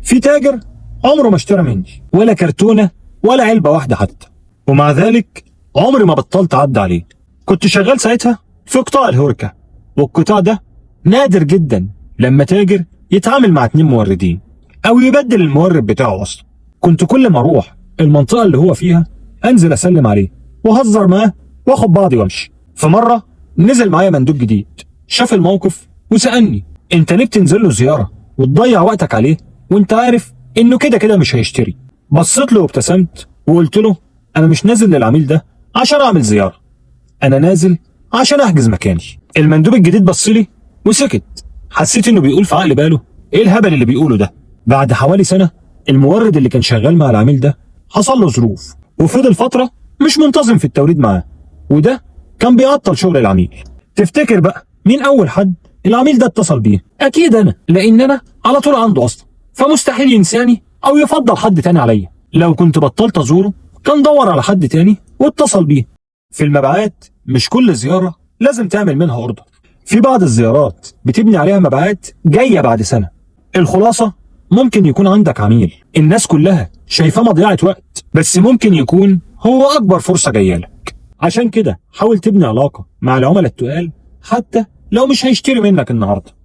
في تاجر عمره ما اشترى مني ولا كرتونة ولا علبة واحدة حتى، ومع ذلك عمري ما بطلت أعدي عليه. كنت شغال ساعتها في قطاع الهوركة، والقطاع ده نادر جدا لما تاجر يتعامل مع 2 موردين أو يبدل المورد بتاعه أصلا. كنت كل ما أروح المنطقة اللي هو فيها أنزل أسلم عليه وأهزر معاه وآخد بعضي وأمشي. فمرة نزل معايا مندوب جديد، شاف الموقف وسألني: أنت ليه بتنزل له زيارة وتضيع وقتك عليه وأنت عارف إنه كده كده مش هيشتري؟ بصيت له وابتسمت وقلت له: أنا مش نازل للعميل ده عشان أعمل زيارة، أنا نازل عشان أحجز مكاني. المندوب الجديد بص لي وسكت. حسيت إنه بيقول في عقل باله: إيه الهبل اللي بيقوله ده؟ بعد حوالي سنة المورد اللي كان شغال مع العميل ده حصل له ظروف وفضل فترة مش منتظم في التوريد معاه، وده كان بيعطل شغل العميل. تفتكر بقى مين أول حد العميل ده اتصل بيه؟ أكيد أنا، لأن أنا على طول عنده أصلا، فمستحيل ينساني أو يفضل حد تاني عليا. لو كنت بطلت أزوره كان دور على حد تاني واتصل بيه. في المبيعات مش كل زيارة لازم تعمل منها أوردر، في بعض الزيارات بتبني عليها مبيعات جاية بعد سنة. الخلاصة: ممكن يكون عندك عميل الناس كلها شايفاه مضيعة وقت، بس ممكن يكون هو أكبر فرصة جاية لك. عشان كده حاول تبني علاقة مع العملاء التقال حتى لو مش هيشتري منك النهاردة.